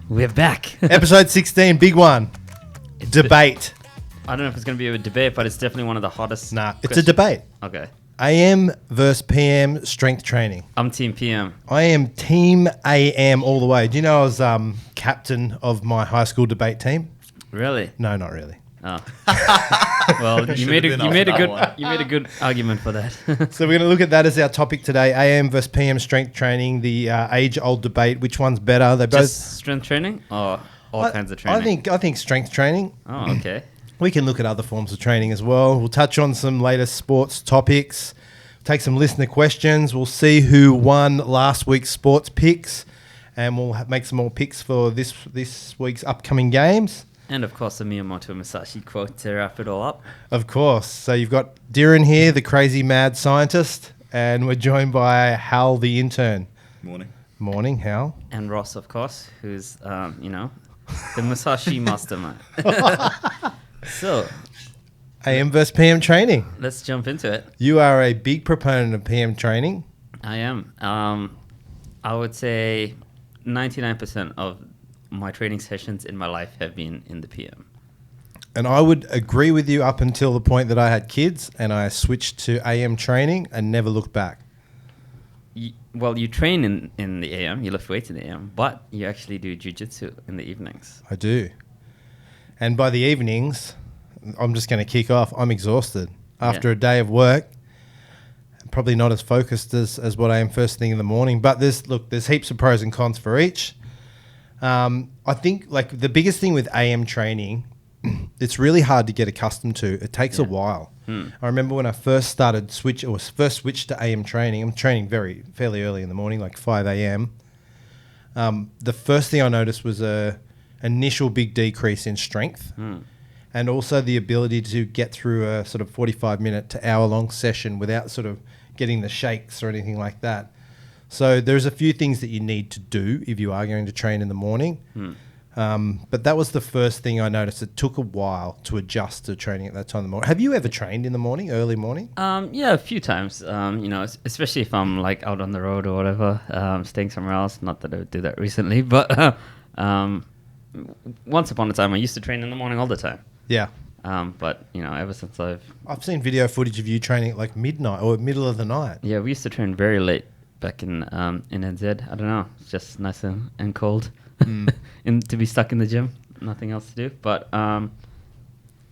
We're back. Episode 16, big one. Debate. I don't know if it's going to be a debate, but it's definitely one of the hottest. Nah, it's a debate. Okay. AM versus PM strength training. I'm Team PM. I am Team AM all the way. Do you know I was captain of my high school debate team? Really? No, not really. Oh. Well, you made a good argument for that. So we're going to look at that as our topic today. AM versus PM strength training, the age-old debate. Which one's better? They both Just strength training or all kinds of training? I think strength training. Oh, okay. We can look at other forms of training as well. We'll touch on some latest sports topics, take some listener questions. We'll see who won last week's sports picks, and we'll make some more picks for this week's upcoming games. And of course, the Miyamoto Musashi quote to wrap it all up. Of course. So you've got Dhiren here, the crazy mad scientist, and we're joined by Hal, the intern. Morning. Morning, Hal. And Ross, of course, who's, the Musashi mastermind. So, AM versus PM training. let's jump into it. You are a big proponent of PM training. I am. I would say 99% of my training sessions in my life have been in the PM. And I would agree with you up until the point that I had kids and I switched to AM training and never looked back. You train in the AM, you lift weights in the AM, but you actually do jiu-jitsu in the evenings. I do. And by the evenings, I'm just going to kick off. I'm exhausted. After a day of work, I'm probably not as focused as what I am first thing in the morning. But there's heaps of pros and cons for each. I think like the biggest thing with AM training, it's really hard to get accustomed to. It takes a while. I remember when I first switched to AM training. I'm training fairly early in the morning, like 5 a.m. The first thing I noticed was a initial big decrease in strength, and also the ability to get through a sort of 45-minute to hour-long session without sort of getting the shakes or anything like that. So there's a few things that you need to do if you are going to train in the morning. But that was the first thing I noticed. It took a while to adjust to training at that time in the morning. Have you ever trained in the morning, early morning? Yeah, a few times. Especially if I'm like out on the road or whatever, staying somewhere else. Not that I would do that recently, but once upon a time, I used to train in the morning all the time. Yeah. But ever since I've seen video footage of you training at like midnight or middle of the night. Yeah, we used to train very late back in NZ. I don't know. It's just nice and cold and to be stuck in the gym. Nothing else to do. But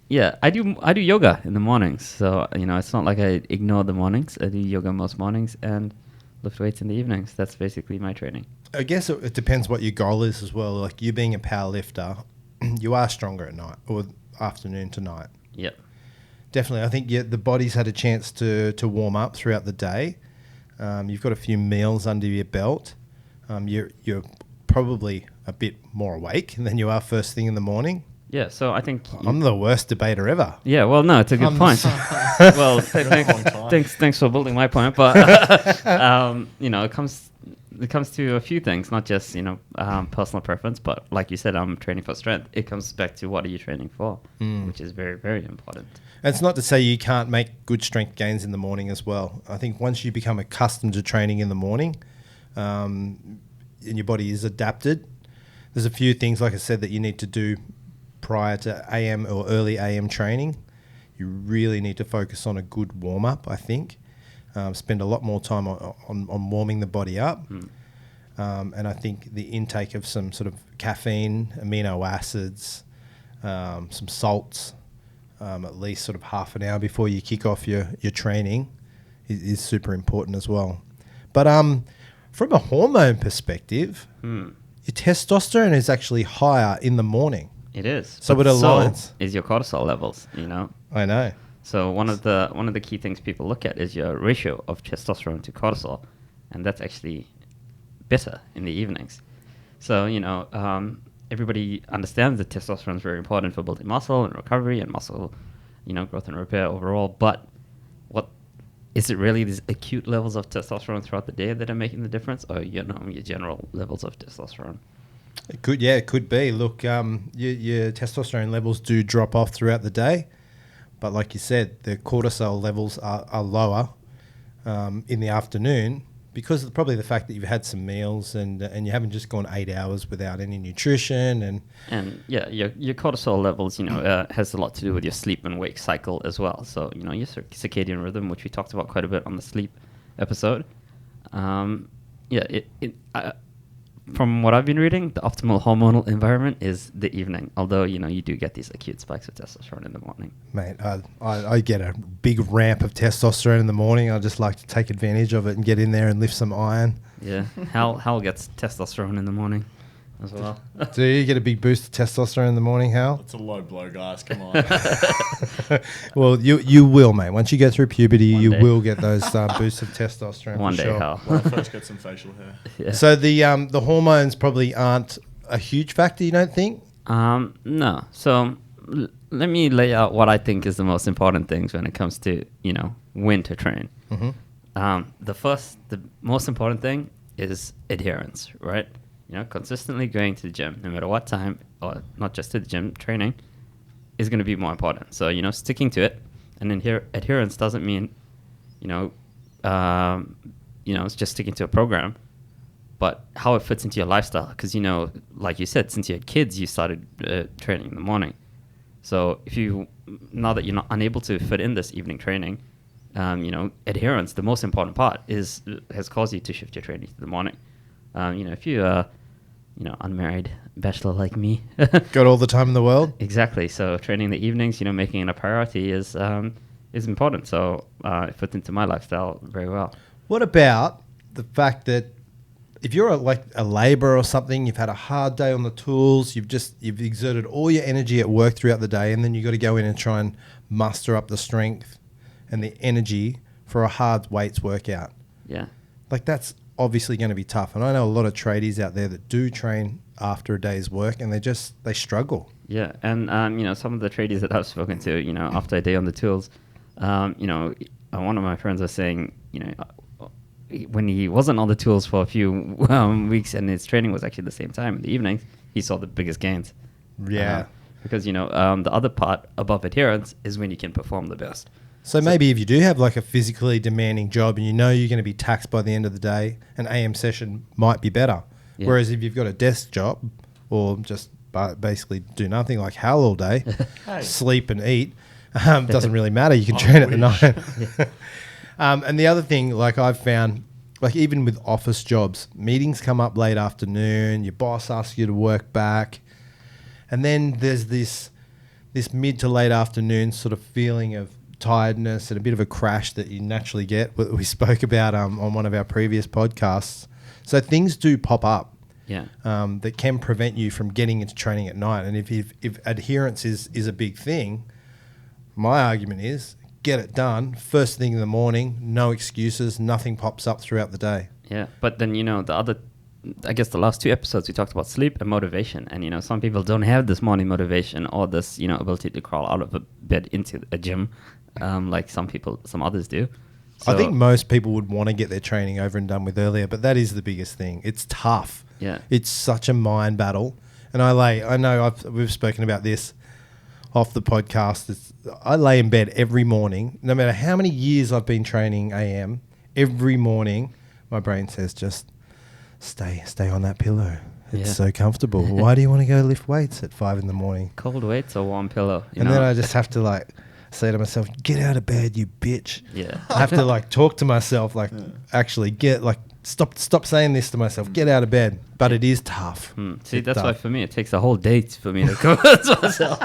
yeah, I do yoga in the mornings. So, it's not like I ignore the mornings. I do yoga most mornings and lift weights in the evenings. That's basically my training. I guess it depends what your goal is as well. Like you being a power lifter, you are stronger at night or afternoon to night. Yep. Definitely. I think the body's had a chance to warm up throughout the day. You've got a few meals under your belt. You're probably a bit more awake than you are first thing in the morning. Yeah, so I think... I'm the worst debater ever. Yeah, well, no, it's a good point. Well, thanks for building my point. But, it comes to a few things, not just, personal preference, but like you said, I'm training for strength. It comes back to what are you training for, which is very, very important. And it's not to say you can't make good strength gains in the morning as well. I think once you become accustomed to training in the morning and your body is adapted, there's a few things, like I said, that you need to do prior to AM or early AM training. You really need to focus on a good warm-up, I think. Spend a lot more time on warming the body up. And I think the intake of some sort of caffeine, amino acids, some salts, at least sort of half an hour before you kick off your training is super important as well. But from a hormone perspective, your testosterone is actually higher in the morning. It is. So it aligns. So is your cortisol levels, I know. So one of the key things people look at is your ratio of testosterone to cortisol, and that's actually better in the evenings. So everybody understands that testosterone is very important for building muscle and recovery and muscle, growth and repair overall. But what is it really? These acute levels of testosterone throughout the day that are making the difference, or your general levels of testosterone? It could be. Look, your testosterone levels do drop off throughout the day. But like you said, the cortisol levels are lower in the afternoon because of probably the fact that you've had some meals and you haven't just gone 8 hours without any nutrition and your cortisol levels, has a lot to do with your sleep and wake cycle as well. So, your circadian rhythm, which we talked about quite a bit on the sleep episode. From what I've been reading, the optimal hormonal environment is the evening. Although, you do get these acute spikes of testosterone in the morning. Mate, I get a big ramp of testosterone in the morning. I just like to take advantage of it and get in there and lift some iron. Yeah, Hal gets testosterone in the morning as well. Do you get a big boost of testosterone in the morning, Hal? It's a low blow, guys. Come on. Well, you will, mate. Once you go through puberty, One you day. will get those boosts of testosterone. One for day, sure. Hal. When I first get some facial hair. Yeah. So the hormones probably aren't a huge factor, you don't think? No. So let me lay out what I think is the most important things when it comes to, when to train. Mm-hmm. The most important thing is adherence, right? Consistently going to the gym, no matter what time, or not just to the gym, training is going to be more important. So, sticking to it. And then here, adherence doesn't mean, it's just sticking to a program, but how it fits into your lifestyle. Because, like you said, since you had kids, you started training in the morning. So now that you're not unable to fit in this evening training, adherence, the most important part, has caused you to shift your training to the morning. If you unmarried bachelor like me, Got all the time in the world? exactly. So training in the evenings, making it a priority is important. So it fits into my lifestyle very well. What about the fact that if you're a labourer or something, you've had a hard day on the tools, you've exerted all your energy at work throughout the day, and then you've got to go in and try and muster up the strength and the energy for a hard weights workout. Yeah. That's obviously going to be tough. And I know a lot of tradies out there that do train after a day's work, and they struggle. Yeah, and some of the tradies that I've spoken to, after a day on the tools, one of my friends was saying, when he wasn't on the tools for a few weeks and his training was actually the same time in the evenings, he saw the biggest gains. Yeah. Because the other part above adherence is when you can perform the best. So maybe if you do have a physically demanding job and you're going to be taxed by the end of the day, an AM session might be better. Yeah. Whereas if you've got a desk job or just basically do nothing like Hal all day, Hey. sleep and eat, doesn't really matter. You can train at the night. And the other thing, I've found, even with office jobs, meetings come up late afternoon, your boss asks you to work back, and then there's this mid to late afternoon sort of feeling of tiredness and a bit of a crash that you naturally get, what we spoke about on one of our previous podcasts. So things do pop up that can prevent you from getting into training at night. And if adherence is a big thing, my argument is get it done first thing in the morning, no excuses, nothing pops up throughout the day. Yeah, but then, the last 2 episodes we talked about sleep and motivation. And, some people don't have this morning motivation or this, ability to crawl out of a bed into a gym like some others do. So I think most people would want to get their training over and done with earlier, but that is the biggest thing. It's tough. Yeah. It's such a mind battle. And we've spoken about this off the podcast. I lay in bed every morning, no matter how many years I've been training AM, every morning my brain says just stay on that pillow. It's so comfortable. Why do you want to go lift weights at 5 a.m? Cold weights or warm pillow? Then I just have to say to myself, get out of bed, you bitch. Yeah. I have to talk to myself, actually get stop saying this to myself, get out of bed. But it is tough. See, that's why for me it takes a whole day for me to convince myself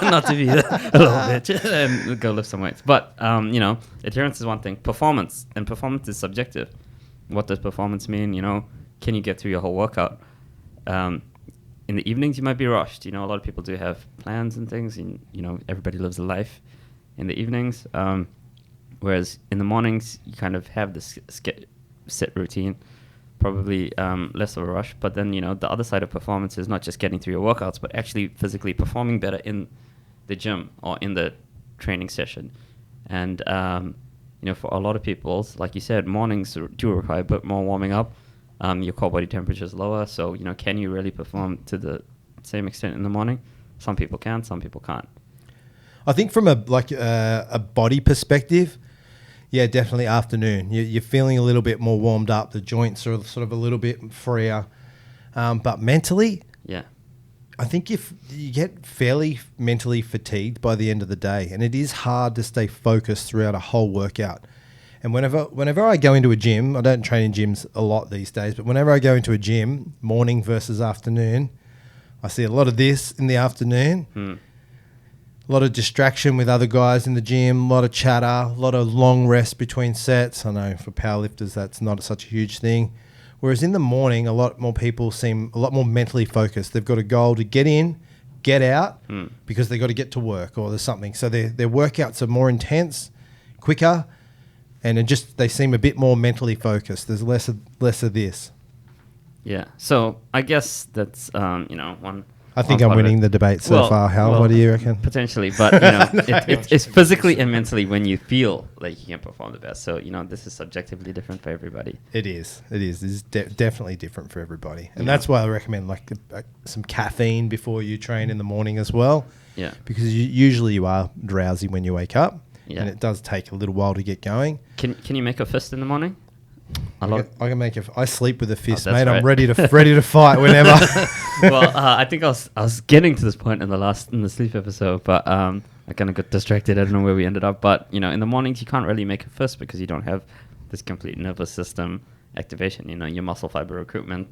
not to be a little bitch and go lift some weights. But adherence is one thing. Performance is subjective. What does performance mean? Can you get through your whole workout? In the evenings you might be rushed. A lot of people do have plans and things, and everybody lives a life in the evenings. Whereas in the mornings you kind of have this set routine. Probably less of a rush, but then the other side of performance is not just getting through your workouts, but actually physically performing better in the gym or in the training session. And for a lot of people, like you said, mornings do require a bit more warming up. Your core body temperature is lower, so can you really perform to the same extent in the morning? Some people can, some people can't. I think from a body perspective, Yeah, definitely afternoon. You're feeling a little bit more warmed up. The joints are sort of a little bit freer. But mentally, Yeah. I think if you get fairly mentally fatigued by the end of the day, and it is hard to stay focused throughout a whole workout. And whenever I go into a gym, I don't train in gyms a lot these days, but whenever I go into a gym, morning versus afternoon, I see a lot of this in the afternoon. A lot of distraction with other guys in the gym, a lot of chatter, a lot of long rests between sets. I know for powerlifters that's not such a huge thing. Whereas in the morning, a lot more people seem a lot more mentally focused. They've got a goal to get in, get out, because they've got to get to work or there's something. So their workouts are more intense, quicker, and they seem a bit more mentally focused. There's less of this. Yeah. So I guess that's one. I think I'm winning the debate so far, Hal. What do you reckon? Potentially, but it's physically and mentally when you feel like you can perform the best. So this is subjectively different for everybody. It is. It's definitely different for everybody, and that's why I recommend some caffeine before you train in the morning as well. Yeah. Because usually you are drowsy when you wake up, and it does take a little while to get going. Can you make a fist in the morning? I can make I sleep with a fist, that's mate. right. I'm ready to fight whenever. Well, I think I was getting to this point in the sleep episode, but I kind of got distracted. I don't know where we ended up, but in the mornings you can't really make a fist because you don't have this complete nervous system activation. Your muscle fiber recruitment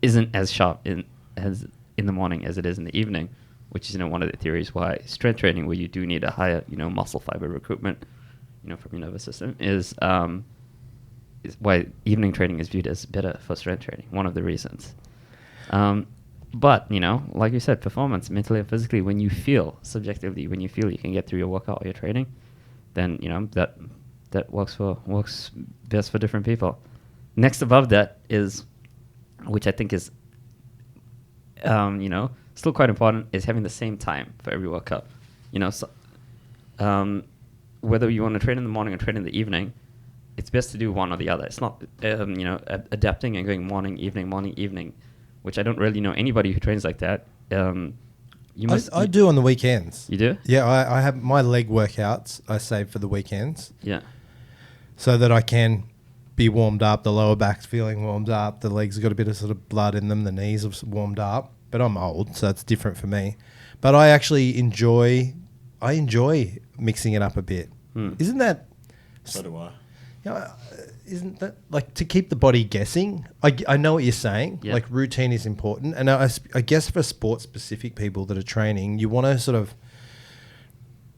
isn't as sharp in the morning as it is in the evening, which is one of the theories why strength training, where you do need a higher muscle fiber recruitment, from your nervous system, is why evening training is viewed as better for strength training. One of the reasons. But, like you said, performance, mentally and physically, when you feel, subjectively, when you feel you can get through your workout or your training, then, that works best for different people. Next above that is, which I think is, still quite important, is having the same time for every workout. Whether you want to train in the morning or train in the evening, it's best to do one or the other. It's not, adapting and going morning, evening, which I don't really know anybody who trains like that. I do on the weekends. You do? Yeah, I have my leg workouts I save for the weekends. Yeah. So that I can be warmed up, the lower back's feeling warmed up, the legs have got a bit of sort of blood in them, the knees have warmed up. But I'm old, so it's different for me. But I actually enjoy mixing it up a bit. Isn't that... So do I. Isn't that to keep the body guessing? I know what you're saying. Yeah. Routine is important, and I guess for sports-specific people that are training, you want to sort of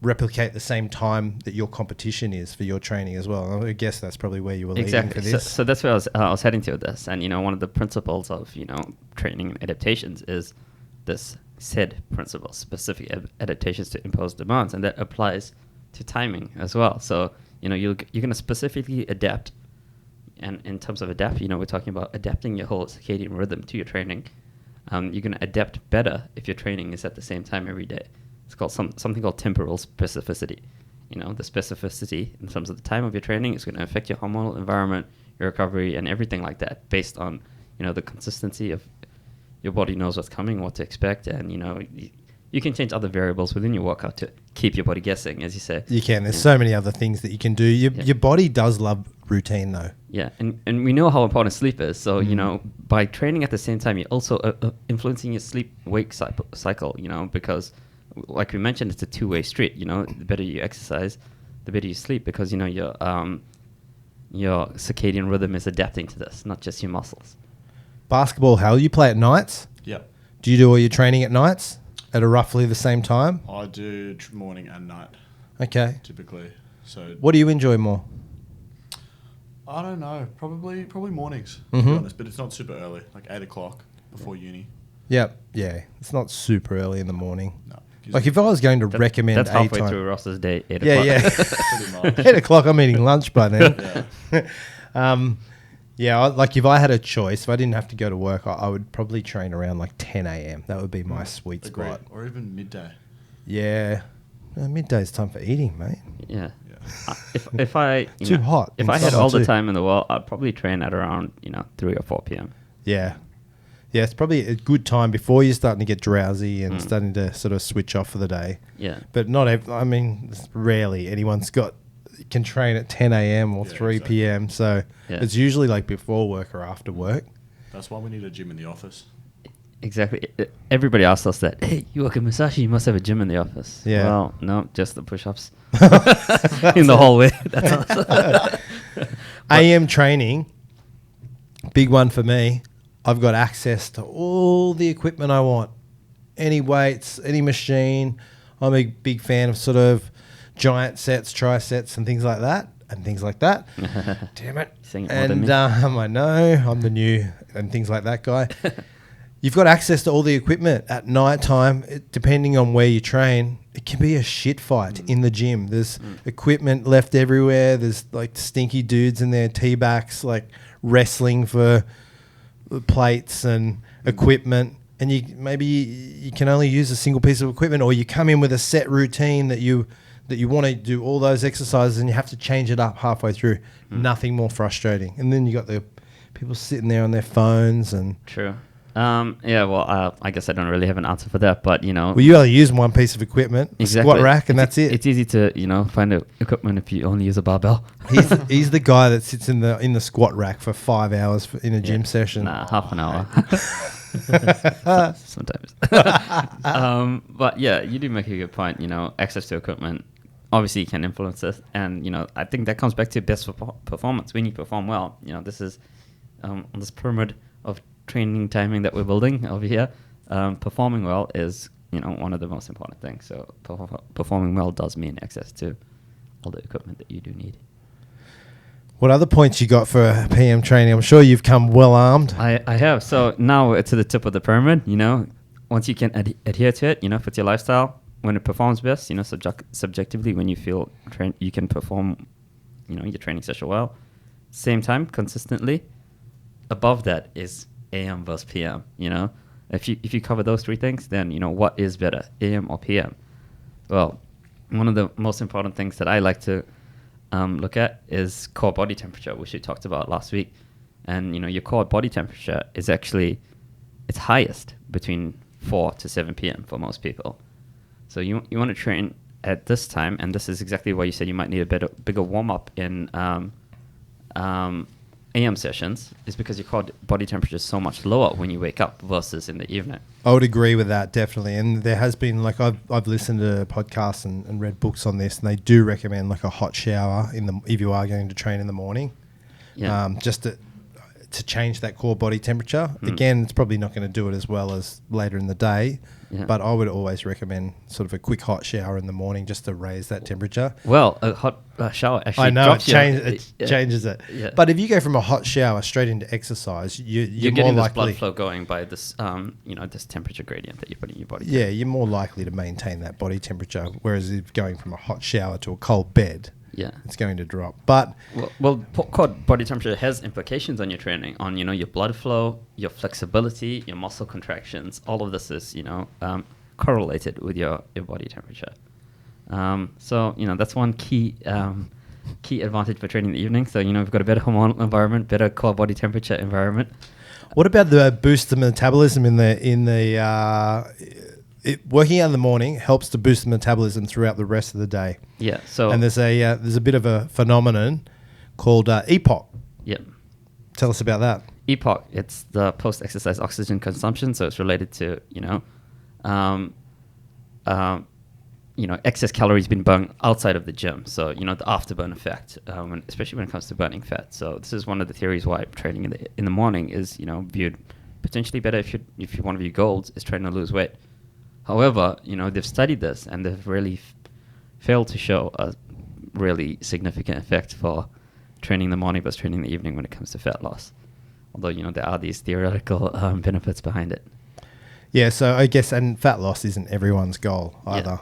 replicate the same time that your competition is for your training as well. I guess that's probably where you were leading for this. So that's where I was heading to with this, and one of the principles of training and adaptations is this SAID principle, specific adaptations to impose demands, and that applies to timing as well. So you're going to specifically adapt. And in terms of adapt, we're talking about adapting your whole circadian rhythm to your training. You're going to adapt better if your training is at the same time every day. It's called something called temporal specificity. The specificity in terms of the time of your training is going to affect your hormonal environment, your recovery, and everything like that based on, the consistency of your body knows what's coming, what to expect, and, you can change other variables within your workout to keep your body guessing, as you say. You can. There's so many other things that you can do. Your body does love routine, though. Yeah, and we know how important sleep is. So, by training at the same time, you're also influencing your sleep-wake cycle, because, like we mentioned, it's a two-way street. The better you exercise, the better you sleep, because, your circadian rhythm is adapting to this, not just your muscles. Basketball, Hal, you play at nights? Yeah. Do you do all your training at nights? At a roughly the same time? I do morning and night. Okay. Typically. So. What do you enjoy more? I don't know. Probably mornings, to be honest. But it's not super early, like 8 o'clock before uni. Yep. Yeah. It's not super early in the morning. No. If I was going to recommend that's halfway time, through Ross's day, 8 o'clock. Yeah. Pretty much. 8 o'clock, I'm eating lunch by then. Yeah. If I had a choice, if I didn't have to go to work, I would probably train around 10 a.m. That would be my sweet spot. Or even midday. Yeah. Midday's time for eating, mate. Yeah. If I... Too hot. If I had all the time in the world, I'd probably train at around, 3 or 4 p.m. Yeah. Yeah, it's probably a good time before you're starting to get drowsy and starting to sort of switch off for the day. Yeah. But rarely anyone's got can train at 10 a.m. or Yeah, 3 exactly. p.m. So Yeah. it's usually like before work or after work. That's why we need a gym in the office. Exactly. Everybody asks us that. Hey, you work at Musashi, you must have a gym in the office. Yeah. Well, no, just the push-ups in the hallway. That's all. AM training, big one for me. I've got access to all the equipment I want. Any weights, any machine. I'm a big fan of sort of giant sets, trisets and things like that. Damn it. Saying it more than And me. I know, I'm the new and things like that guy. You've got access to all the equipment at night time. Depending on where you train, it can be a shit fight in the gym. There's equipment left everywhere. There's like stinky dudes in there, T-backs, like wrestling for plates and equipment. And you can only use a single piece of equipment, or you come in with a set routine that you want to do all those exercises and you have to change it up halfway through. Nothing more frustrating. And then you got the people sitting there on their phones and... True. Yeah, well, I guess I don't really have an answer for that, but, Well, you only use one piece of equipment, a squat rack, and that's it. It's easy to, find equipment if you only use a barbell. He's the guy that sits in the squat rack for 5 hours in a gym session. Nah, half an hour. Sometimes. But yeah, you do make a good point. Access to equipment obviously can influence this, and I think that comes back to best performance. When you perform well, this is on this pyramid of training timing that we're building over here. Performing well is one of the most important things. So performing well does mean access to all the equipment that you do need. What other points you got for PM training? I'm sure you've come well armed. I have. So now it's to the tip of the pyramid. Once you can adhere to it, with your lifestyle, when it performs best, subjectively, when you feel you can perform, your training session well. Same time, consistently. Above that is AM versus PM. If you cover those three things, then what is better, AM or PM? Well, one of the most important things that I like to look at is core body temperature, which we talked about last week. And your core body temperature is actually it's highest between 4 to 7 p.m. for most people. So you want to train at this time, and this is exactly why you said you might need a bigger warm up in AM sessions, is because your core body temperature is so much lower when you wake up versus in the evening. I would agree with that, definitely. And there has been, like, I've listened to podcasts and read books on this, and they do recommend like a hot shower if you are going to train in the morning. Yeah. Just to change that core body temperature. Again, it's probably not going to do it as well as later in the day, but I would always recommend sort of a quick hot shower in the morning just to raise that temperature. Well, a hot shower actually I know, drops it changes it. Yeah. But if you go from a hot shower straight into exercise, you're getting more this likely... blood flow going by this, this temperature gradient that you put in your body. Yeah, you're more likely to maintain that body temperature, whereas if going from a hot shower to a cold bed, Yeah. it's going to drop. But core body temperature has implications on your training, on your blood flow, your flexibility, your muscle contractions. All of this is correlated with your body temperature. So that's one key advantage for training in the evening. So we've got a better hormonal environment, better core body temperature environment. what about the boost of metabolism working out in the morning helps to boost the metabolism throughout the rest of the day. Yeah. So And there's a bit of a phenomenon called EPOC. Yep. Tell us about that. EPOC, it's the post-exercise oxygen consumption, so it's related to excess calories being burned outside of the gym. So the afterburn effect, especially when it comes to burning fat. So this is one of the theories why training in the morning is viewed potentially better if one of your goals is trying to lose weight. However, they've studied this and they've really failed to show a really significant effect for training in the morning versus training in the evening when it comes to fat loss. Although, there are these theoretical benefits behind it. Yeah, so I guess, and fat loss isn't everyone's goal either.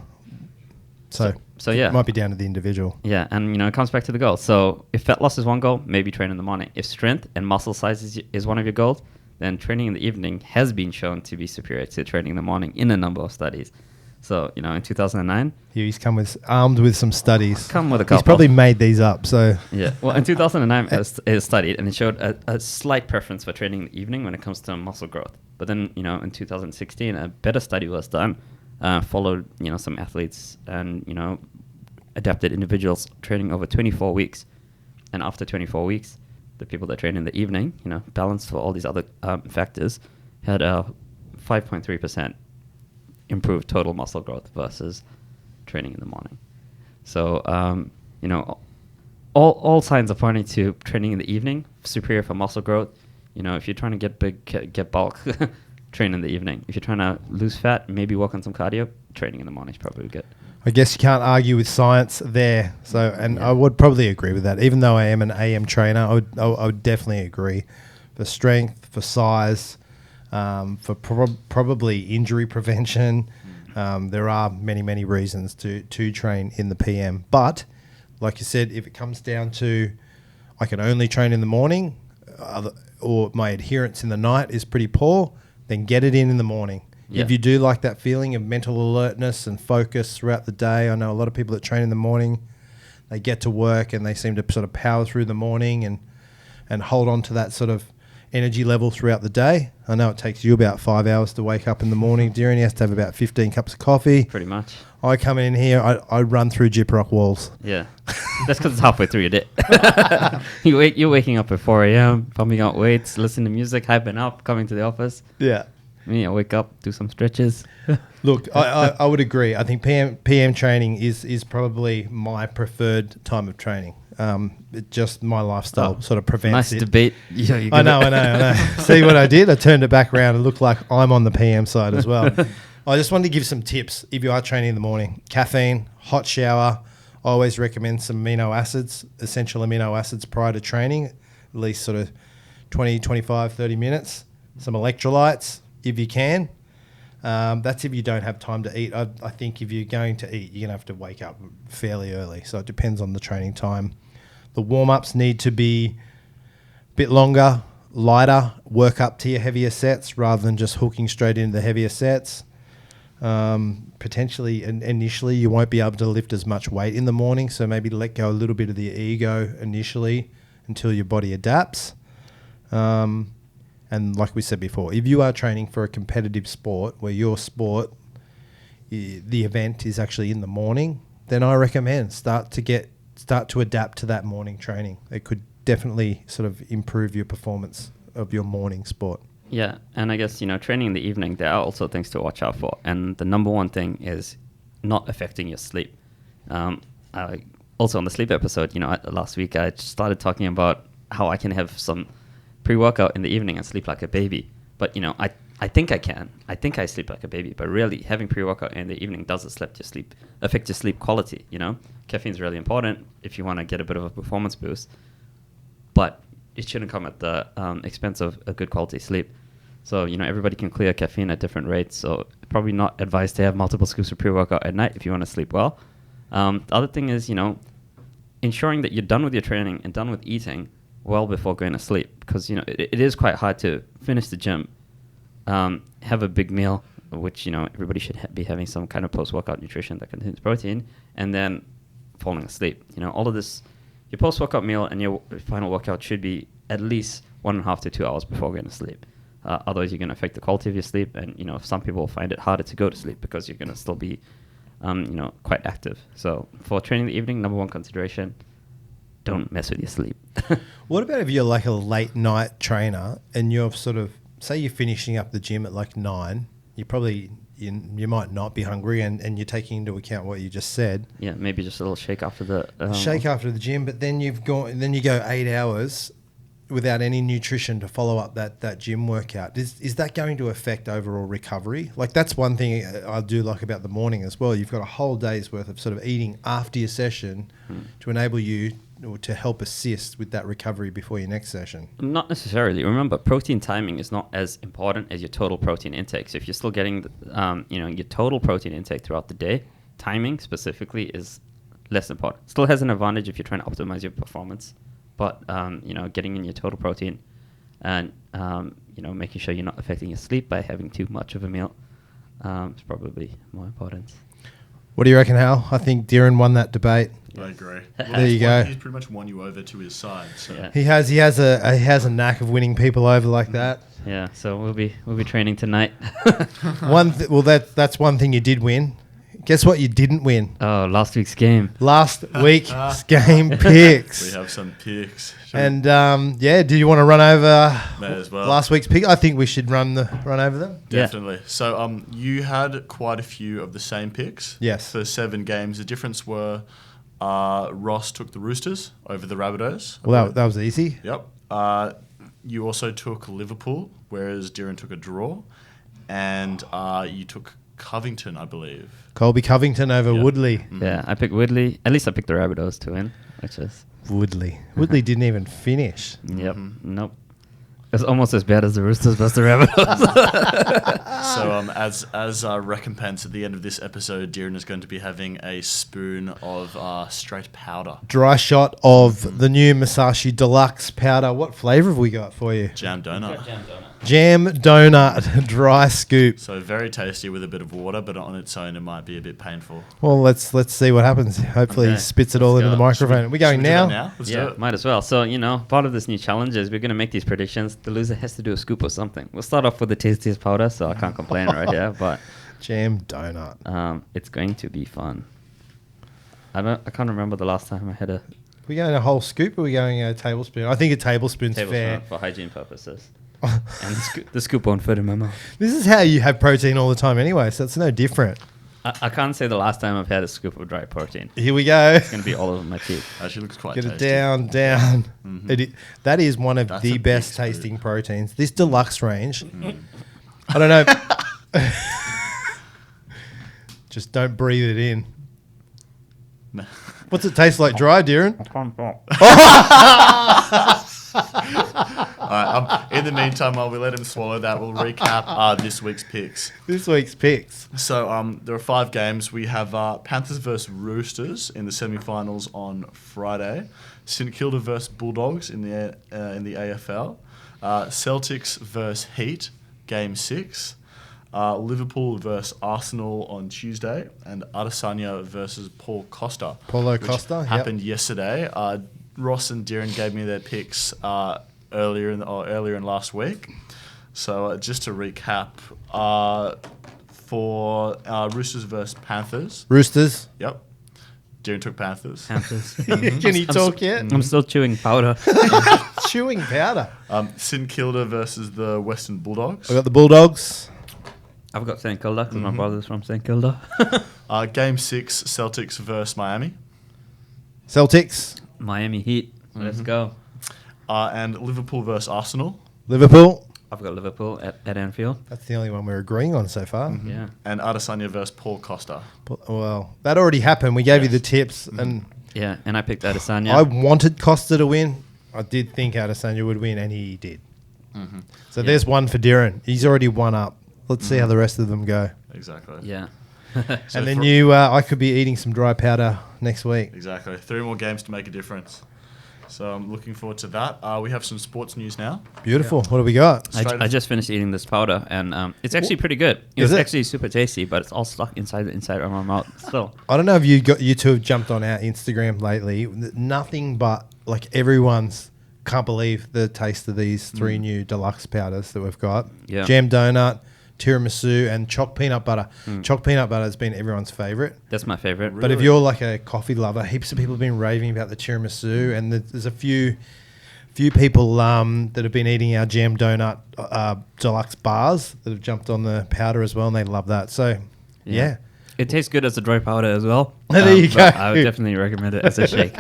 So yeah. It might be down to the individual. Yeah, and it comes back to the goal. So if fat loss is one goal, maybe train in the morning. If strength and muscle size is one of your goals, then training in the evening has been shown to be superior to training in the morning in a number of studies. So, in 2009... He's come armed with some studies. Come with a couple. He's probably made these up, so... Yeah. Well, in 2009, it studied, and it showed a slight preference for training in the evening when it comes to muscle growth. But then, in 2016, a better study was done, followed, some athletes and, adapted individuals training over 24 weeks. And after 24 weeks, the people that train in the evening, balanced for all these other factors, had a 5.3% improved total muscle growth versus training in the morning. So, all signs are pointing to training in the evening, superior for muscle growth. If you're trying to get big, get bulk, train in the evening. If you're trying to lose fat, maybe work on some cardio, training in the morning is probably good. I guess you can't argue with science there. So, and I would probably agree with that. Even though I am an AM trainer, I would definitely agree. For strength, for size, for probably injury prevention, there are many, many reasons to train in the PM. But, like you said, if it comes down to I can only train in the morning or my adherence in the night is pretty poor, then get it in the morning. Yeah. If you do like that feeling of mental alertness and focus throughout the day, I know a lot of people that train in the morning, they get to work and they seem to sort of power through the morning and hold on to that sort of energy level throughout the day. I know it takes you about 5 hours to wake up in the morning. Dhiren has to have about 15 cups of coffee. Pretty much. I come in here, I run through gyprock walls. Yeah. That's because it's halfway through your day. You're waking up at 4 a.m., pumping out weights, listening to music, hyping up, coming to the office. Yeah. I wake up, do some stretches. Look, I would agree. I think PM training is probably my preferred time of training. It just my lifestyle sort of prevents it. Nice debate. Yeah, I know. See what I did? I turned it back around and looked like I'm on the PM side as well. I just wanted to give some tips if you are training in the morning. Caffeine, hot shower. I always recommend some amino acids, essential amino acids prior to training, at least sort of 20, 25, 30 minutes. Some electrolytes if you can. That's if you don't have time to eat. I think if you're going to eat, you're going to have to wake up fairly early. So it depends on the training time. The warm-ups need to be a bit longer, lighter, work up to your heavier sets rather than just hooking straight into the heavier sets. Potentially, initially, you won't be able to lift as much weight in the morning, so maybe let go a little bit of the ego initially until your body adapts. And like we said before, if you are training for a competitive sport where your sport, the event is actually in the morning, then I recommend start to adapt to that morning training. It could definitely sort of improve your performance of your morning sport. Yeah, and I guess, training in the evening, there are also things to watch out for. And the number one thing is not affecting your sleep. Also on the sleep episode, last week I started talking about how I can have some pre-workout in the evening and sleep like a baby. But, I think I can. I think I sleep like a baby. But really, having pre-workout in the evening does affect your sleep quality, Caffeine is really important if you want to get a bit of a performance boost. But it shouldn't come at the expense of a good quality sleep. So, everybody can clear caffeine at different rates. So probably not advised to have multiple scoops of pre-workout at night if you want to sleep well. The other thing is, ensuring that you're done with your training and done with eating well before going to sleep. Because, it is quite hard to finish the gym, have a big meal, which, everybody should be having some kind of post-workout nutrition that contains protein, and then falling asleep. All of this, your post-workout meal and your final workout should be at least 1.5 to 2 hours before going to sleep. Otherwise, you're going to affect the quality of your sleep, and some people find it harder to go to sleep because you're going to still be, quite active. So for training in the evening, number one consideration: don't mess with your sleep. What about if you're like a late night trainer and you're sort of, say you're finishing up the gym at like 9, you might not be hungry and you're taking into account what you just said. Yeah, maybe just a little shake after the gym, but then you go 8 hours without any nutrition to follow up that gym workout. Is that going to affect overall recovery? Like, that's one thing I do like about the morning as well. You've got a whole day's worth of sort of eating after your session to enable you or to help assist with that recovery before your next session. Not necessarily. Remember, protein timing is not as important as your total protein intake. So if you're still getting your total protein intake throughout the day, timing specifically is less important. Still has an advantage if you're trying to optimize your performance. But, getting in your total protein and, making sure you're not affecting your sleep by having too much of a meal is probably more important. What do you reckon, Hal? I think Dhiren won that debate. I agree. There you go. He's pretty much won you over to his side. So. Yeah. He has a knack of winning people over like that. Yeah, so we'll be training tonight. That's one thing you did win. Guess what you didn't win? Oh, last week's game. Last week's game picks. We have some picks. And do you want to run over May as well. last week's pick? I think we should run over them. Definitely. So you had quite a few of the same picks. Yes. For 7 games. The difference were Ross took the Roosters over the Rabbitohs. Well, that was easy. Yep. You also took Liverpool, whereas Dhiren took a draw. And you took Covington, I believe. Colby Covington over Yep. Woodley. Mm-hmm. Yeah, I picked Woodley. At least I picked the Rabbitohs to win, which is... Woodley. Woodley didn't even finish. Yep. Nope. It's almost as bad as the Roosters versus the Rabbitohs. So as recompense at the end of this episode, Dhiren is going to be having a spoon of straight powder. Dry shot of the new Musashi Deluxe powder. What flavour have we got for you? Jam donut. Jam donut dry scoop. So very tasty with a bit of water, but on its own it might be a bit painful. Well, let's see what happens. Hopefully he Okay. spits it all into the microphone. Are we going Should we do now? that Let's do Yeah, it. might as well. So, part of this new challenge is we're going to make these predictions. The loser has to do a scoop or something. We'll start off with the tastiest powder, so I can't complain right here, but Jam donut. it's going to be fun. I can't remember the last time I had a We going a whole scoop or are we going a tablespoon? I think a tablespoon's fair. tablespoon for hygiene purposes. And the scoop won't fit in my mouth. This is how you have protein all the time anyway, so it's no different. I can't say the last time I've had a scoop of dry protein. Here we go. It's going to be all over my teeth. Actually looks quite Get tasty. it down. That is one of That's the a big best scoop. tasting proteins. This deluxe range. I don't know. Just don't breathe it in. What's it taste like dry, Dhiren? All right, in the meantime, while we let him swallow that, we'll recap this week's picks. This week's picks. So there are 5 games. We have Panthers versus Roosters in the semi-finals on Friday. St Kilda versus Bulldogs in the AFL. Celtics versus Heat, Game 6. Liverpool versus Arsenal on Tuesday, and Adesanya versus Paul Costa. Paulo which Costa, yep. happened yesterday. Ross and Dhiren gave me their picks earlier in last week. So just to recap, for Roosters versus Panthers. Roosters. Yep. Dhiren took Panthers. Can you talk yet? I'm still chewing powder. Chewing powder. St Kilda versus the Western Bulldogs. I got the Bulldogs. I've got St Kilda because my brother's from St Kilda. Game 6, Celtics versus Miami. Celtics. Miami Heat. Let's go. And Liverpool versus Arsenal. Liverpool. I've got Liverpool at Anfield. That's the only one we're agreeing on so far. Yeah. And Adesanya versus Paul Costa. Well, that already happened. We gave you the tips, and Yeah, and I picked Adesanya. I wanted Costa to win. I did think Adesanya would win, and he did. So there's one for Dhiren. He's already one up. Let's see how the rest of them go. Exactly. Yeah. So And then for- I could be eating some dry powder next week. Exactly. 3 more games to make a difference. So I'm looking forward to that. We have some sports news now. Beautiful. What do we got? I just finished eating this powder, and it's actually pretty good. Is It's it? actually super tasty, but it's all stuck inside of my mouth still. I don't know if you two have jumped on our Instagram lately. Nothing but like everyone's can't believe the taste of these 3 new deluxe powders that we've got. Yeah. Jam donut, tiramisu, and choc peanut butter. Choc peanut butter has been everyone's favorite. That's my favorite. But if you're like a coffee lover, heaps of people have been raving about the tiramisu, and there's a few people that have been eating our jam donut deluxe bars that have jumped on the powder as well, and they love that. So, yeah. It tastes good as a dry powder as well. There you but go. I would definitely recommend it as a shake.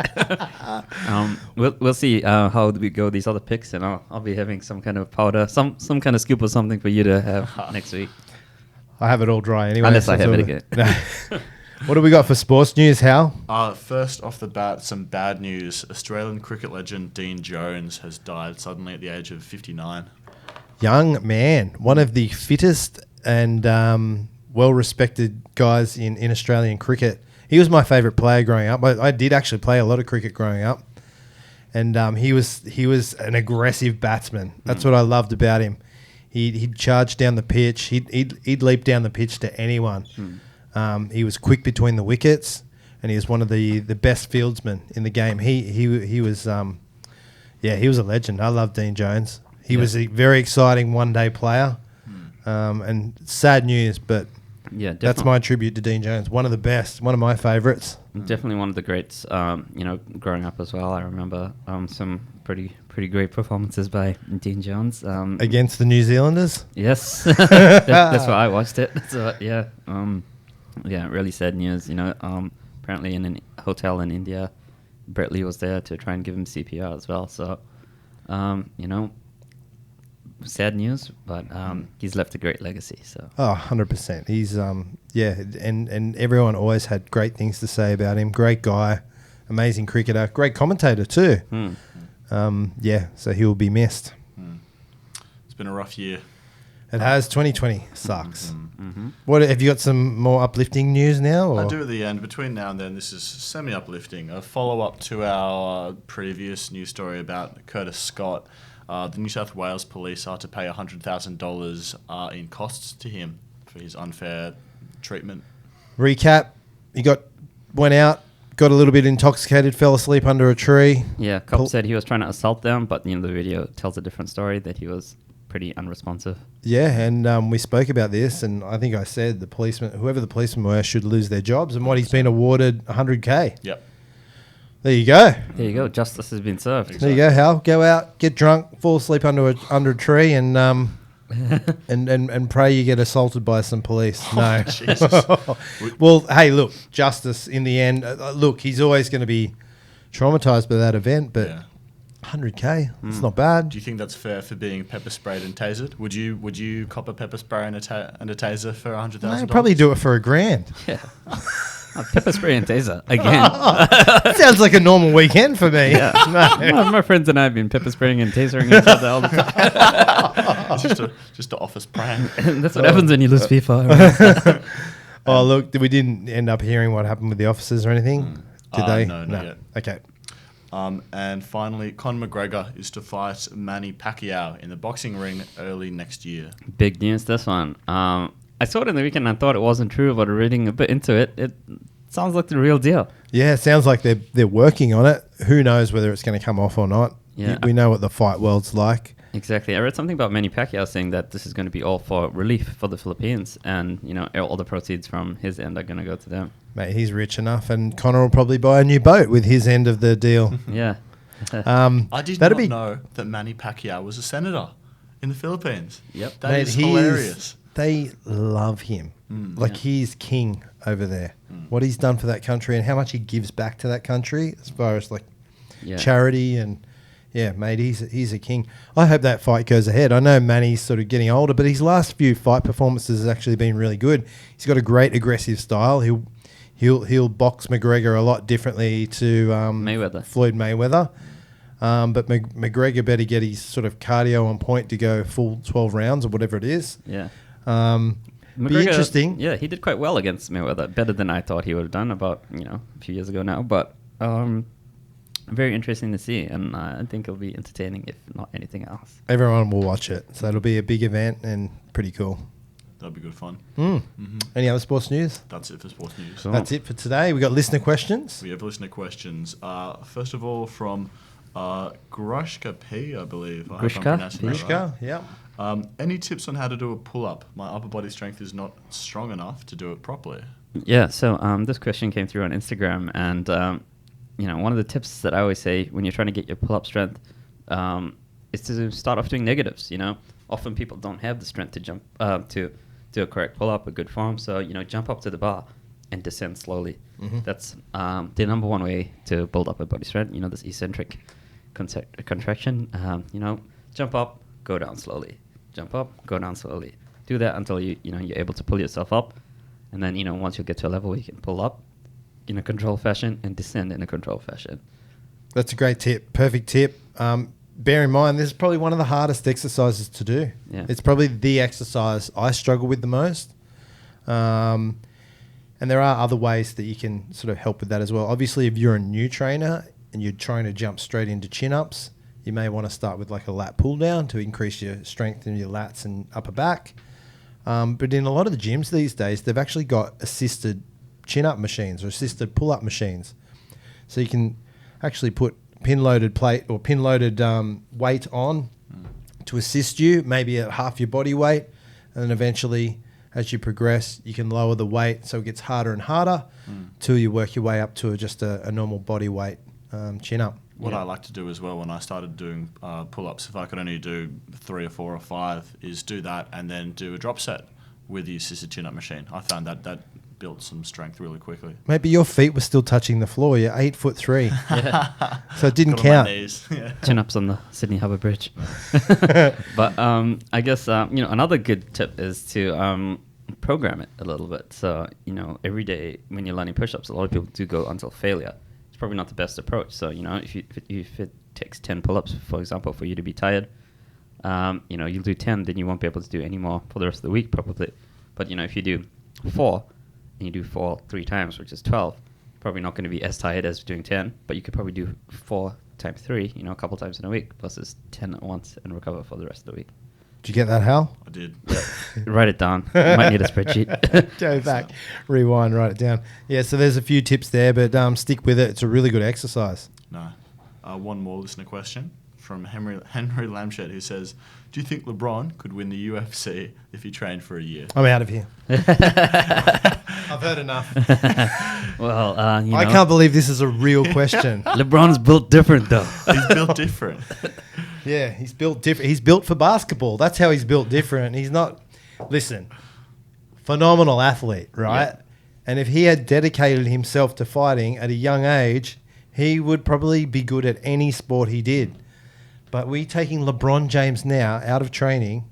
We'll see how we go these other picks, and I'll be having some kind of powder, some kind of scoop or something for you to have next week. I have it all dry anyway. Unless so I it's have all it good. again. No. What do we got for sports news, Hal? First off the bat, some bad news. Australian cricket legend Dean Jones has died suddenly at the age of 59. Young man, one of the fittest and well-respected guys in Australian cricket. He was my favourite player growing up. I did actually play a lot of cricket growing up, and he was an aggressive batsman. That's what I loved about him. He'd charge down the pitch. He'd leap down the pitch to anyone. He was quick between the wickets, and he was one of the best fieldsmen in the game. He was he was a legend. I love Dean Jones. He was a very exciting one-day player, and sad news, but Yeah, definitely. That's my tribute to Dean Jones. One of the best. One of my favourites. Definitely one of the greats. Growing up as well, I remember some pretty great performances by Dean Jones Against the New Zealanders? Yes, that's why I watched it. So really sad news. Apparently in a hotel in India, Brett Lee was there to try and give him CPR as well. So, sad news, but he's left a great legacy. So 100%. He's and everyone always had great things to say about him. Great guy, amazing cricketer, great commentator too. So he'll be missed. It's been a rough year. It has. 2020 sucks. What have you got? Some more uplifting news now? Or? I do at the end. Between now and then, this is semi-uplifting. A follow-up to our previous news story about Curtis Scott. The New South Wales Police are to pay $100,000 in costs to him for his unfair treatment. Recap: he went out, got a little bit intoxicated, fell asleep under a tree. Yeah, cop said he was trying to assault them, but the video tells a different story, that he was pretty unresponsive. Yeah, and we spoke about this, and I think I said whoever the policemen were, should lose their jobs, and what he's been awarded $100K. Yep. There you go. There you go. Justice has been served. There you go, Hal. Go out, get drunk, fall asleep under a tree, and and pray you get assaulted by some police. No. Jesus. Well, hey, look, justice in the end. Look, he's always going to be traumatized by that event, but Yeah. 100K, it's not bad. Do you think that's fair for being pepper sprayed and tasered? Would you cop a pepper spray and a taser for $100,000? I'd probably do it for $1,000. Yeah. Pepper spray and taser again. Sounds like a normal weekend for me. Yeah. My friends and I have been pepper spraying and tasering each other all the time. It's just an office prank. That's what happens when you lose FIFA. Oh, look, we didn't end up hearing what happened with the officers or anything. Did they? No, not yet. Okay. And finally, Conor McGregor is to fight Manny Pacquiao in the boxing ring early next year. Big news, this one. I saw it in the weekend and I thought it wasn't true, but reading a bit into it, it sounds like the real deal. Yeah, it sounds like they're working on it. Who knows whether it's going to come off or not. Yeah. We know what the fight world's like. Exactly. I read something about Manny Pacquiao saying that this is going to be all for relief for the Philippines, and all the proceeds from his end are going to go to them. Mate, he's rich enough, and Conor will probably buy a new boat with his end of the deal. Yeah. I did not know that Manny Pacquiao was a senator in the Philippines. Yep. That is hilarious. They love him. He's king over there. What he's done for that country and how much he gives back to that country as far as charity and... Yeah, mate, he's a king. I hope that fight goes ahead. I know Manny's sort of getting older, but his last few fight performances has actually been really good. He's got a great aggressive style. He'll box McGregor a lot differently to Floyd Mayweather. But McGregor better get his sort of cardio on point to go full 12 rounds or whatever it is. Yeah. McGregor, be interesting. Yeah, he did quite well against Mayweather, better than I thought he would have done about a few years ago now. But very interesting to see, and I think it'll be entertaining, if not anything else. Everyone will watch it, so it'll be a big event and pretty cool. That'll be good fun. Any other sports news? That's it for sports news. Cool. That's it for today. We got listener questions. We have listener questions. First of all, from Grushka P, I believe. I hope I'm pronouncing that right. Yeah. Any tips on how to do a pull-up? My upper body strength is not strong enough to do it properly. Yeah, so this question came through on Instagram, and one of the tips that I always say when you're trying to get your pull-up strength is to start off doing negatives. Often people don't have the strength to jump to do a correct pull-up, a good form. So jump up to the bar and descend slowly. That's the number one way to build up a body strength. This eccentric contraction. Jump up, go down slowly. Jump up, go down slowly. Do that until you're able to pull yourself up, and then once you get to a level where you can pull up in a controlled fashion and descend in a controlled fashion. That's a great tip. Perfect tip. Bear in mind, this is probably one of the hardest exercises to do. Yeah. It's probably the exercise I struggle with the most. And there are other ways that you can sort of help with that as well. Obviously, if you're a new trainer and you're trying to jump straight into chin-ups, you may want to start with like a lat pull-down to increase your strength in your lats and upper back. But in a lot of the gyms these days, they've actually got assisted chin-up machines or assisted pull-up machines. So you can actually put pin-loaded plate or pin-loaded weight on to assist you, maybe at half your body weight, and then eventually as you progress, you can lower the weight so it gets harder and harder till you work your way up to just a normal body weight chin up. What I like to do as well when I started doing pull-ups, if I could only do 3 or 4 or 5, is do that and then do a drop set with the assisted chin-up machine. I found that built some strength really quickly. Maybe your feet were still touching the floor. You're 8'3", so it didn't Got on my count. knees. Yeah. Chin-ups on the Sydney Harbour Bridge. But I guess, another good tip is to program it a little bit. So, every day when you're learning push-ups, a lot of people do go until failure. It's probably not the best approach. So, if it takes 10 pull-ups, for example, for you to be tired, you'll do 10, then you won't be able to do any more for the rest of the week probably. But, if you do 4, and you do 4 3 times, which is 12, probably not going to be as tired as doing 10, but you could probably do 4 times 3, a couple times in a week, versus 10 at once and recover for the rest of the week. Did you get that, Hal? I did. Write it down. You might need a spreadsheet. Go back, rewind, write it down. Yeah, so there's a few tips there, but stick with it. It's a really good exercise. No. One more listener question from Henry Lamshed, who says, do you think LeBron could win the UFC if he trained for a year? I'm out of here. I've heard enough. Well, I can't believe this is a real question. LeBron's built different, though. He's built different. Yeah, he's built different. He's built for basketball. That's how he's built different. He's not, listen, phenomenal athlete, right? Yeah. And if he had dedicated himself to fighting at a young age, he would probably be good at any sport he did. But we taking LeBron James now out of training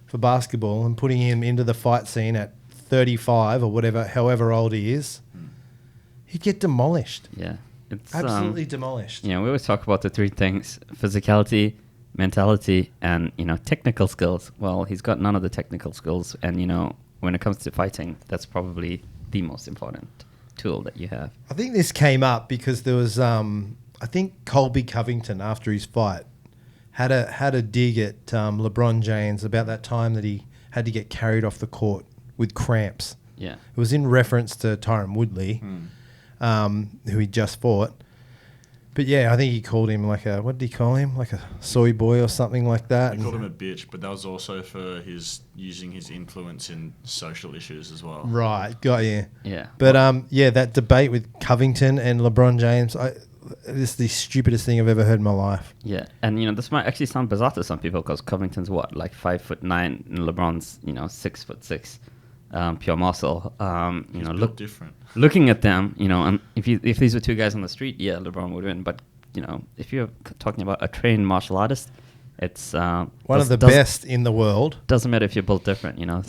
for basketball and putting him into the fight scene at 35 or whatever, however old he is, he'd get demolished. Yeah. It's Absolutely demolished. we always talk about the 3 things: physicality, mentality, and, technical skills. Well, he's got none of the technical skills. And, when it comes to fighting, that's probably the most important tool that you have. I think this came up because there was, I think Colby Covington, after his fight, had a dig at LeBron James about that time that he had to get carried off the court with cramps. Yeah. It was in reference to Tyron Woodley, who he just fought. But yeah, I think he called him what did he call him? Like a soy boy or something like that. He called him a bitch, but that was also for using his influence in social issues as well. Right, got you. Yeah. But that debate with Covington and LeBron James, this is the stupidest thing I've ever heard in my life. Yeah, and this might actually sound bizarre to some people because Covington's 5'9", and LeBron's 6'6", pure muscle. Look different. Looking at them, and if these were 2 guys on the street, yeah, LeBron would win. But if you're talking about a trained martial artist, it's one of the best in the world. Doesn't matter if you're built different. No.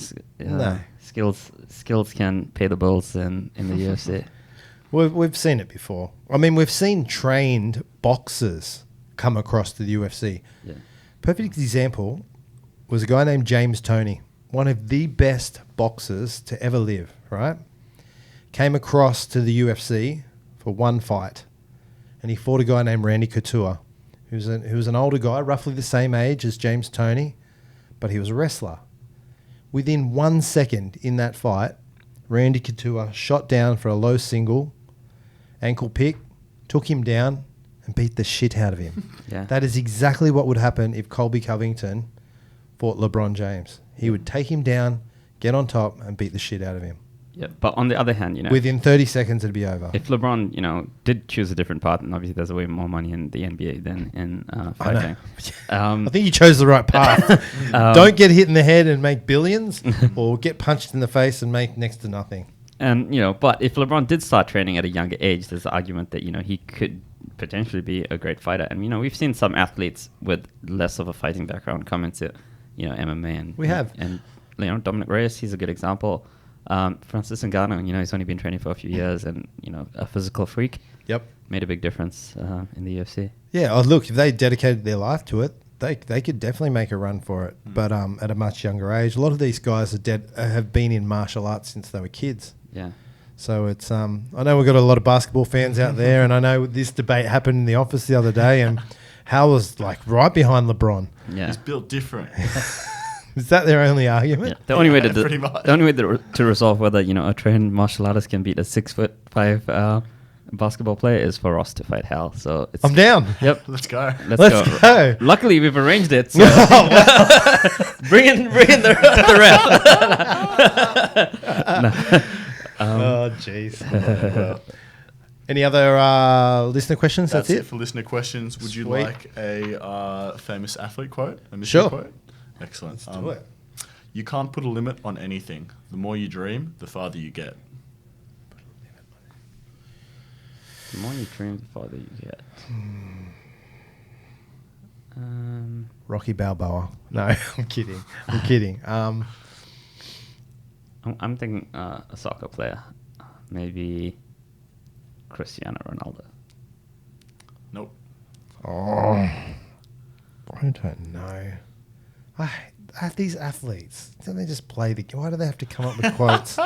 Skills can pay the bills in the UFC. We've seen it before. I mean, we've seen trained boxers come across to the UFC. Yeah. Perfect example was a guy named James Toney, one of the best boxers to ever live, right? Came across to the UFC for one fight, and he fought a guy named Randy Couture, who was an older guy, roughly the same age as James Toney, but he was a wrestler. Within 1 second in that fight, Randy Couture shot down for a low single, ankle pick, took him down, and beat the shit out of him. Yeah. That is exactly what would happen if Colby Covington fought LeBron James. He would take him down, get on top, and beat the shit out of him. Yeah, but on the other hand, within 30 seconds it'd be over. If LeBron, did choose a different path, and obviously there's way more money in the NBA than in fighting. I think you chose the right path. Don't get hit in the head and make billions, or get punched in the face and make next to nothing. And, but if LeBron did start training at a younger age, there's the argument that, he could potentially be a great fighter. And, we've seen some athletes with less of a fighting background come into, MMA. And we have. And, Dominic Reyes, he's a good example. Francis Ngannou, he's only been training for a few years and, a physical freak. Yep. Made a big difference in the UFC. Yeah, look, if they dedicated their life to it, they could definitely make a run for it. But at a much younger age, a lot of these guys have been in martial arts since they were kids. Yeah. So it's I know we've got a lot of basketball fans out there, and I know this debate happened in the office the other day, and Hal was right behind LeBron. Yeah. He's built different. Is that their only argument? Yeah. The only way pretty much. to resolve whether a trained martial artist can beat a 6'5" basketball player is for Ross to fight Hal. So it's I'm down. Yep. Let's go. Let's go. Luckily, we've arranged it. So bring in the ref. Oh, jeez. Any other listener questions? That's it for listener questions. Would you Sweet. like a famous athlete quote? A mission Sure. quote? Excellent. Let's do it. You can't put a limit on anything. The more you dream, the farther you get. The more you dream, the farther you get. Rocky Balboa. No, I'm kidding. I'm kidding. I'm thinking a soccer player. Maybe Cristiano Ronaldo. Nope. Oh, I don't know. These athletes, don't they just play the game? Why do they have to come up with quotes?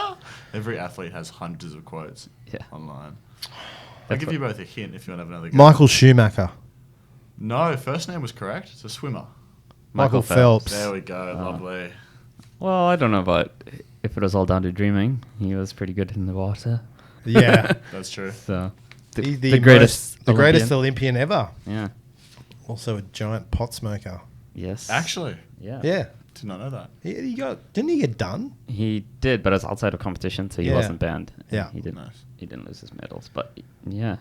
Every athlete has hundreds of quotes online. I'll That's give what- you both a hint if you want to have another go. Michael Schumacher. No, first name was correct. It's a swimmer. Michael Phelps. There we go. Lovely. Well, I don't know about if it was all down to dreaming. He was pretty good in the water. Yeah. That's true. So He's the greatest Olympian ever. Yeah. Also a giant pot smoker. Yes. Actually, Yeah. Yeah. did not know that. Didn't he get done? He did, but it was outside of competition, so he Yeah. wasn't banned. Yeah. He didn't. Nice. He didn't lose his medals, but yeah,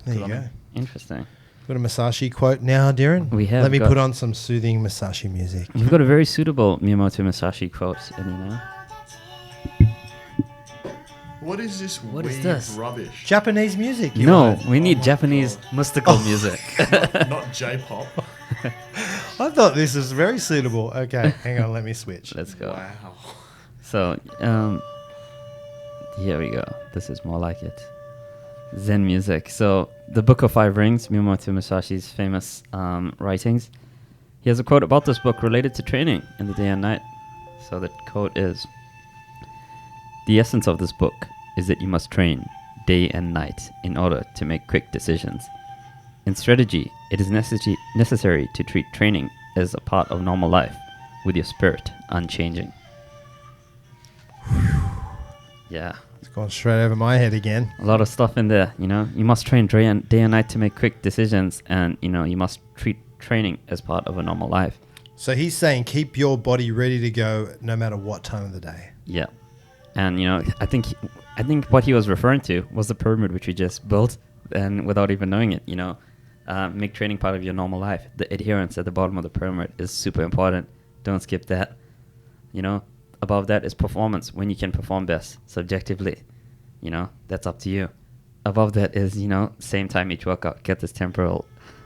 There Good you on go. him. interesting. Got a Musashi quote now, Dhiren? We have Let me got- put on some soothing Musashi music. You've got a very suitable Miyamoto Musashi quote, and you know. What is this What is weird this? rubbish? Japanese music. you No, want. we need my Japanese God. mystical music. Not J-pop. I thought this was very suitable. Okay, hang on, let me switch. Let's go. Wow. So, here we go. This is more like it. Zen music. So, the Book of Five Rings, Miyamoto Musashi's famous writings. He has a quote about this book related to training in the day and night. So, the quote is, "The essence of this book is that you must train day and night in order to make quick decisions. In strategy, it is necessary to treat training as a part of normal life, with your spirit unchanging." Yeah, It's gone straight over my head again. a lot of stuff in there. You know, you must train day and night to make quick decisions, and you know, you must treat training as part of a normal life. So he's saying keep your body ready to go no matter what time of the day. Yeah, and you know, I think what he was referring to was the pyramid which we just built, and without even knowing it, you know, make training part of your normal life. The adherence at the bottom of the pyramid is super important. Don't skip that. You know, above that is performance, when you can perform best subjectively. You know, that's up to you. Above that is, you know, same time each workout, get this temporal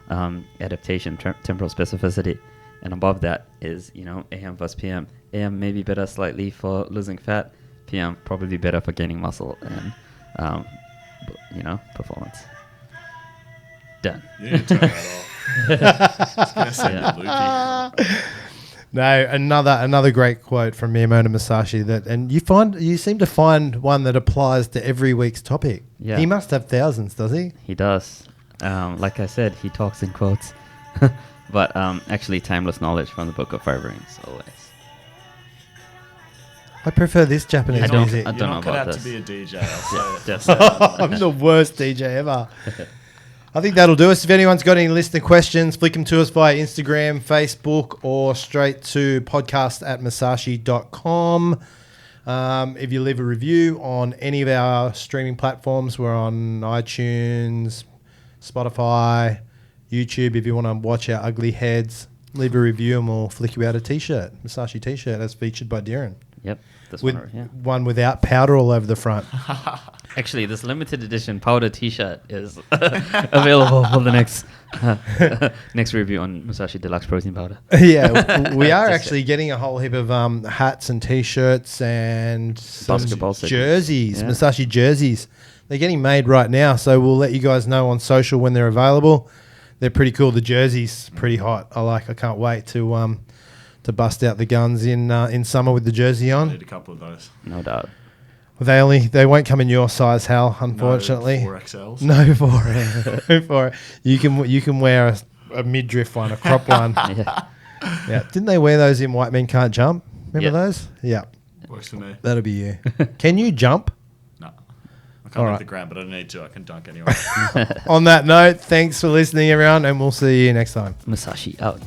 adaptation, temporal specificity. And above that is, you know, AM versus PM. AM may be better slightly for losing fat. PM probably better for gaining muscle and, you know, performance. Done. You need to turn that off. It's going to send you loopy. No, another great quote from Miyamoto Musashi and you seem to find one that applies to every week's topic. Yeah. He must have thousands, does he? He does. Like I said, he talks in quotes. But actually, timeless knowledge from the Book of Five Rings, always. I prefer this Japanese I don't- music. I You're don't know not cut about out this. to be a DJ. I'll say it. Just, I'm the worst DJ ever. I think that'll do us. If anyone's got any listener questions, flick them to us via Instagram, Facebook, or straight to podcast@musashi.com. If you leave a review on any of our streaming platforms, we're on iTunes, Spotify, YouTube. If you want to watch our ugly heads, leave a review and we'll flick you out a t-shirt, Musashi t-shirt, as featured by Dhiren. yep, this With one right here. one without powder all over the front. Actually, this limited edition powder T-shirt is available for the next review on Musashi Deluxe Protein Powder. Yeah, we are Just actually getting a whole heap of hats and t-shirts and some Basketball stickers. jerseys, Yeah. Musashi jerseys. They're getting made right now, so we'll let you guys know on social when they're available. They're pretty cool. The jerseys pretty hot. I can't wait to bust out the guns in summer with the jersey I on. need a couple of those. No doubt. They won't come in your size, Hal. Unfortunately, No 4XLs. no for it. You can wear a midriff one, a crop one. Yeah. Yeah, didn't they wear those in White Men Can't Jump? Remember Yeah. those? Yeah, Works for me. that'll be you. Can you jump? No. I can't All make right. the ground, but I don't need to. I can dunk anyway. On that note, thanks for listening, everyone, and we'll see you next time. Musashi out.